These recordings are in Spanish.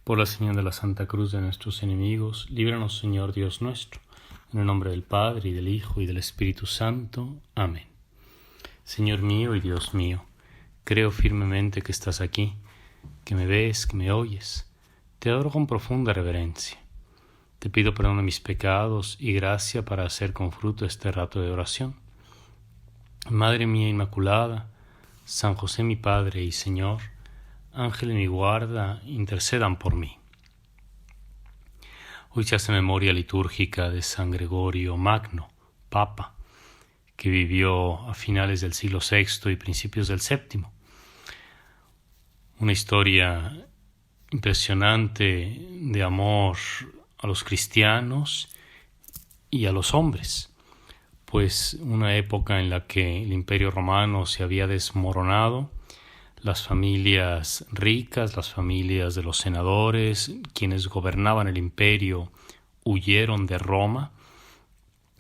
Por la señal de la Santa Cruz de nuestros enemigos, líbranos, Señor Dios nuestro, en el nombre del Padre, y del Hijo, y del Espíritu Santo. Amén. Señor mío y Dios mío, creo firmemente que estás aquí, que me ves, que me oyes. Te adoro con profunda reverencia. Te pido perdón de mis pecados y gracia para hacer con fruto este rato de oración. Madre mía Inmaculada, San José mi Padre y Señor, Ángel de mi guarda, intercedan por mí. Hoy se hace memoria litúrgica de San Gregorio Magno, Papa, que vivió a finales del siglo VI y principios del VII. Una historia impresionante de amor a los cristianos y a los hombres, pues una época en la que el Imperio Romano se había desmoronado. Las familias ricas, las familias de los senadores, quienes gobernaban el imperio, huyeron de Roma,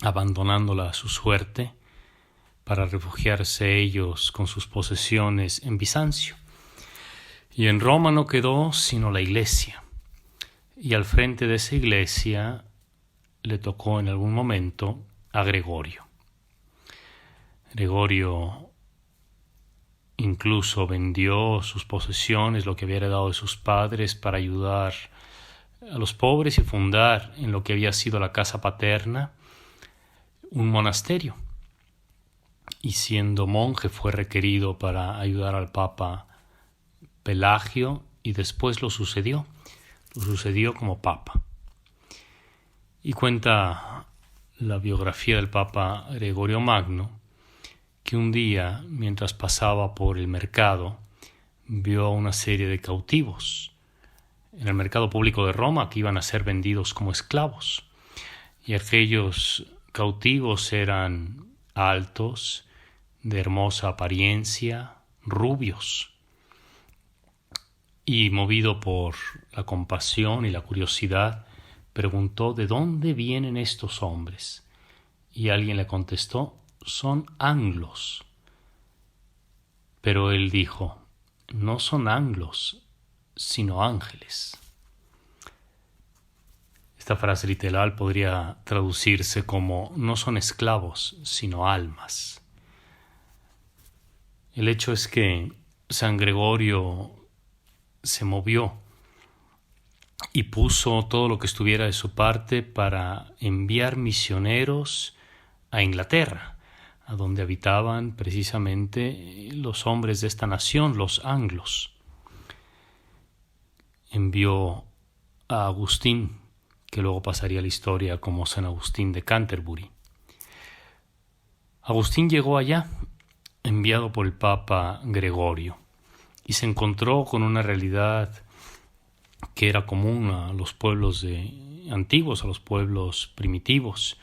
abandonándola a su suerte, para refugiarse ellos con sus posesiones en Bizancio. Y en Roma no quedó sino la iglesia. Y al frente de esa iglesia le tocó en algún momento a Gregorio. Gregorio incluso vendió sus posesiones, lo que había heredado de sus padres, para ayudar a los pobres y fundar en lo que había sido la casa paterna un monasterio. Y siendo monje fue requerido para ayudar al Papa Pelagio y después lo sucedió como Papa. Y cuenta la biografía del Papa Gregorio Magno que un día, mientras pasaba por el mercado, vio a una serie de cautivos en el mercado público de Roma que iban a ser vendidos como esclavos. Y aquellos cautivos eran altos, de hermosa apariencia, rubios. Y movido por la compasión y la curiosidad, preguntó ¿de dónde vienen estos hombres? Y alguien le contestó: son anglos. Pero él dijo: no son anglos, sino ángeles. Esta frase literal podría traducirse como: no son esclavos, sino almas. El hecho es que San Gregorio se movió y puso todo lo que estuviera de su parte para enviar misioneros a Inglaterra, a donde habitaban precisamente los hombres de esta nación, los anglos. Envió a Agustín, que luego pasaría a la historia como San Agustín de Canterbury. Agustín llegó allá, enviado por el Papa Gregorio, y se encontró con una realidad que era común a los pueblos antiguos, a los pueblos primitivos.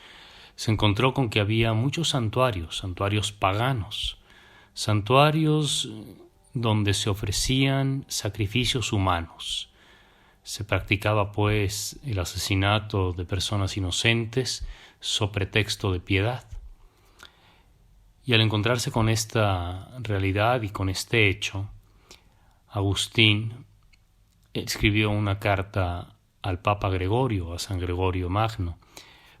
Se encontró con que había muchos santuarios paganos, santuarios donde se ofrecían sacrificios humanos. Se practicaba pues el asesinato de personas inocentes sobre pretexto de piedad. Y al encontrarse con esta realidad y con este hecho, Agustín escribió una carta al Papa Gregorio, a San Gregorio Magno,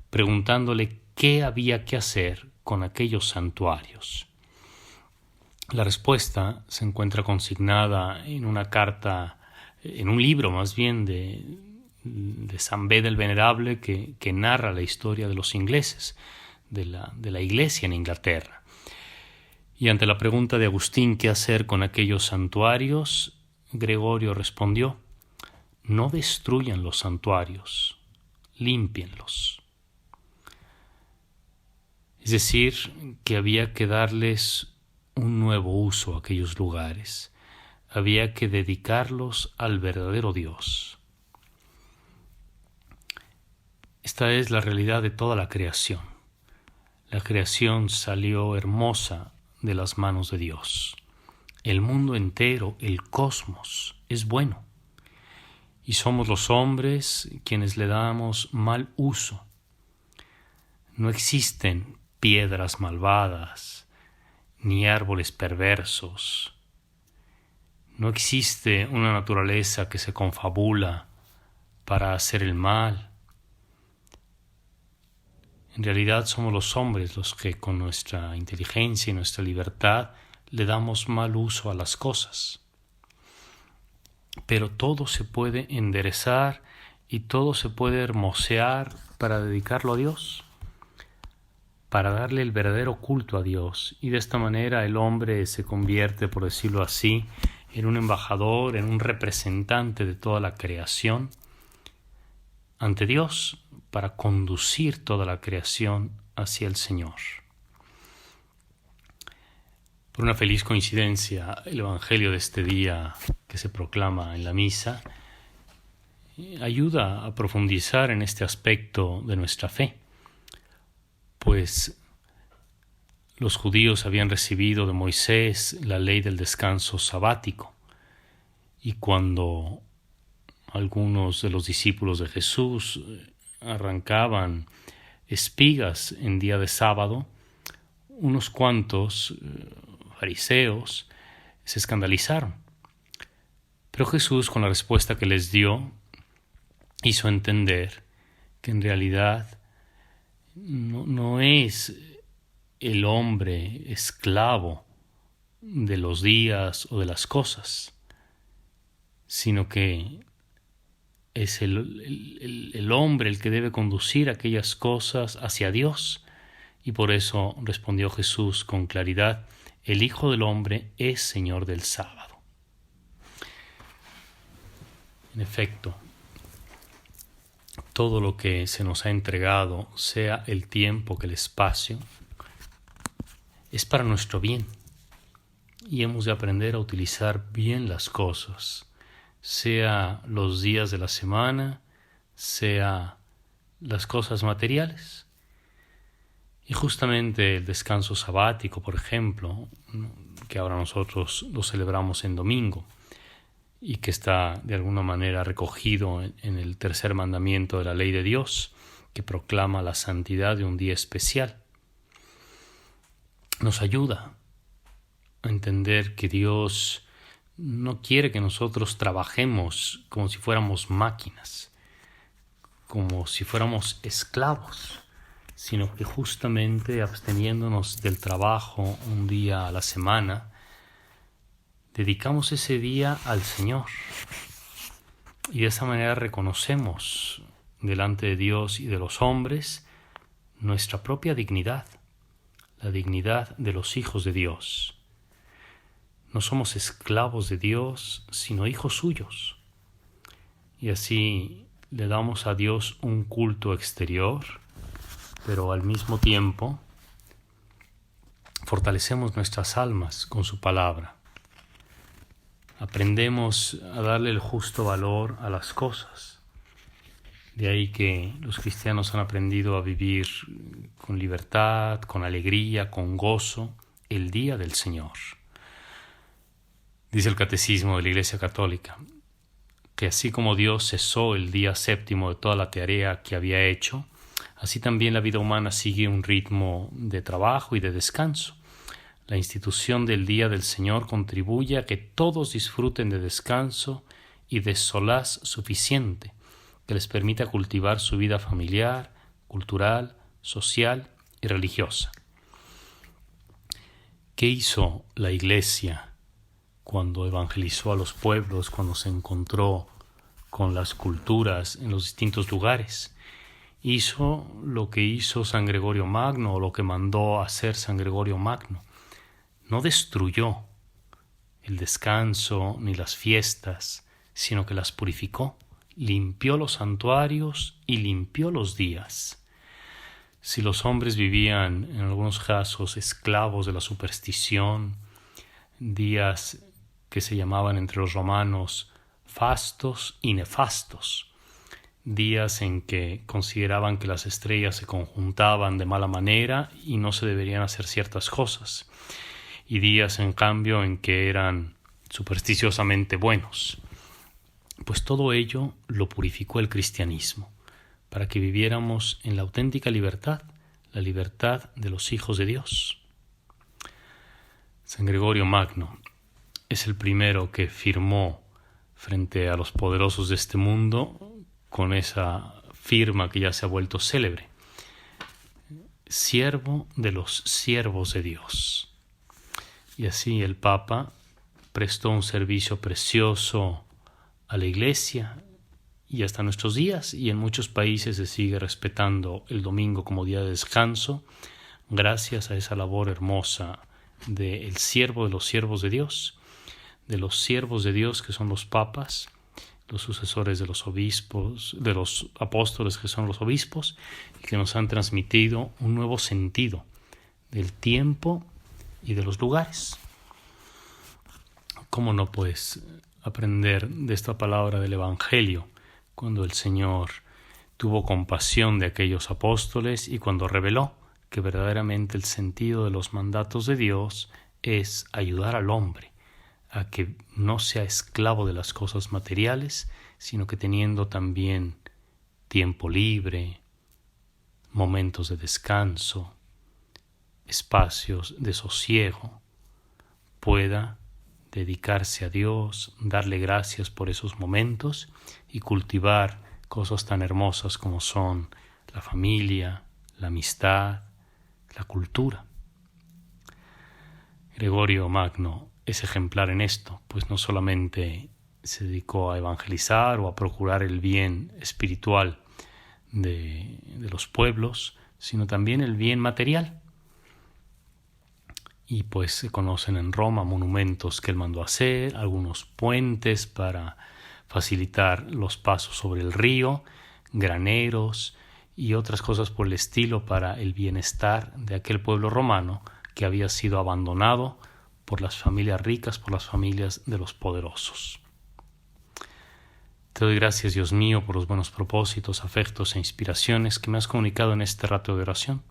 preguntándole qué había que hacer con aquellos santuarios. La respuesta se encuentra consignada en una carta, en un libro más bien de San Beda el Venerable, que narra la historia de los ingleses, de la iglesia en Inglaterra. Y ante la pregunta de Agustín qué hacer con aquellos santuarios, Gregorio respondió: no destruyan los santuarios, límpienlos. Es decir, que había que darles un nuevo uso a aquellos lugares. Había que dedicarlos al verdadero Dios. Esta es la realidad de toda la creación. La creación salió hermosa de las manos de Dios. El mundo entero, el cosmos, es bueno. Y somos los hombres quienes le damos mal uso. No existen piedras malvadas, ni árboles perversos. No existe una naturaleza que se confabula para hacer el mal. En realidad somos los hombres los que con nuestra inteligencia y nuestra libertad le damos mal uso a las cosas. Pero todo se puede enderezar y todo se puede hermosear para dedicarlo a Dios, para darle el verdadero culto a Dios. Y de esta manera el hombre se convierte, por decirlo así, en un embajador, en un representante de toda la creación ante Dios, para conducir toda la creación hacia el Señor. Por una feliz coincidencia, el Evangelio de este día que se proclama en la misa ayuda a profundizar en este aspecto de nuestra fe, pues los judíos habían recibido de Moisés la ley del descanso sabático, y cuando algunos de los discípulos de Jesús arrancaban espigas en día de sábado, unos cuantos fariseos se escandalizaron. Pero Jesús, con la respuesta que les dio, hizo entender que en realidad no es el hombre esclavo de los días o de las cosas, sino que es el hombre el que debe conducir aquellas cosas hacia Dios. Y por eso respondió Jesús con claridad: el Hijo del Hombre es Señor del sábado. En efecto, todo lo que se nos ha entregado, sea el tiempo que el espacio, es para nuestro bien. Y hemos de aprender a utilizar bien las cosas, sea los días de la semana, sea las cosas materiales. Y justamente el descanso sabático, por ejemplo, que ahora nosotros lo celebramos en domingo y que está de alguna manera recogido en el tercer mandamiento de la ley de Dios, que proclama la santidad de un día especial, nos ayuda a entender que Dios no quiere que nosotros trabajemos como si fuéramos máquinas, como si fuéramos esclavos, sino que justamente absteniéndonos del trabajo un día a la semana, dedicamos ese día al Señor. Y de esa manera reconocemos delante de Dios y de los hombres nuestra propia dignidad, la dignidad de los hijos de Dios. No somos esclavos de Dios, sino hijos suyos. Y así le damos a Dios un culto exterior, pero al mismo tiempo fortalecemos nuestras almas con su palabra. Aprendemos a darle el justo valor a las cosas. De ahí que los cristianos han aprendido a vivir con libertad, con alegría, con gozo, el día del Señor. Dice el Catecismo de la Iglesia Católica que así como Dios cesó el día séptimo de toda la tarea que había hecho, así también la vida humana sigue un ritmo de trabajo y de descanso. La institución del Día del Señor contribuye a que todos disfruten de descanso y de solaz suficiente, que les permita cultivar su vida familiar, cultural, social y religiosa. ¿Qué hizo la Iglesia cuando evangelizó a los pueblos, cuando se encontró con las culturas en los distintos lugares? Hizo lo que hizo San Gregorio Magno, o lo que mandó hacer San Gregorio Magno. No destruyó el descanso ni las fiestas, sino que las purificó, limpió los santuarios y limpió los días. Si los hombres vivían en algunos casos esclavos de la superstición, días que se llamaban entre los romanos fastos y nefastos, días en que consideraban que las estrellas se conjuntaban de mala manera y no se deberían hacer ciertas cosas, y días en cambio en que eran supersticiosamente buenos. Pues todo ello lo purificó el cristianismo, para que viviéramos en la auténtica libertad, la libertad de los hijos de Dios. San Gregorio Magno es el primero que firmó frente a los poderosos de este mundo con esa firma que ya se ha vuelto célebre. Siervo de los siervos de Dios. Y así el Papa prestó un servicio precioso a la Iglesia y hasta nuestros días, y en muchos países se sigue respetando el domingo como día de descanso, gracias a esa labor hermosa del siervo de los siervos de Dios, de los siervos de Dios que son los papas, los sucesores de los obispos, de los apóstoles que son los obispos, y que nos han transmitido un nuevo sentido del tiempo y de los lugares. ¿Cómo no, pues, aprender de esta palabra del Evangelio cuando el Señor tuvo compasión de aquellos apóstoles y cuando reveló que verdaderamente el sentido de los mandatos de Dios es ayudar al hombre a que no sea esclavo de las cosas materiales, sino que teniendo también tiempo libre, momentos de descanso, espacios de sosiego, pueda dedicarse a Dios, darle gracias por esos momentos y cultivar cosas tan hermosas como son la familia, la amistad, la cultura. Gregorio Magno es ejemplar en esto, pues no solamente se dedicó a evangelizar o a procurar el bien espiritual de los pueblos, sino también el bien material. Y pues se conocen en Roma monumentos que él mandó hacer, algunos puentes para facilitar los pasos sobre el río, graneros y otras cosas por el estilo para el bienestar de aquel pueblo romano que había sido abandonado por las familias ricas, por las familias de los poderosos. Te doy gracias, Dios mío, por los buenos propósitos, afectos e inspiraciones que me has comunicado en este rato de oración.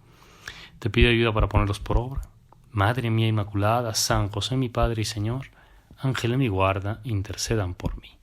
Te pido ayuda para ponerlos por obra. Madre mía Inmaculada, San José mi Padre y Señor, Ángel de mi guarda, intercedan por mí.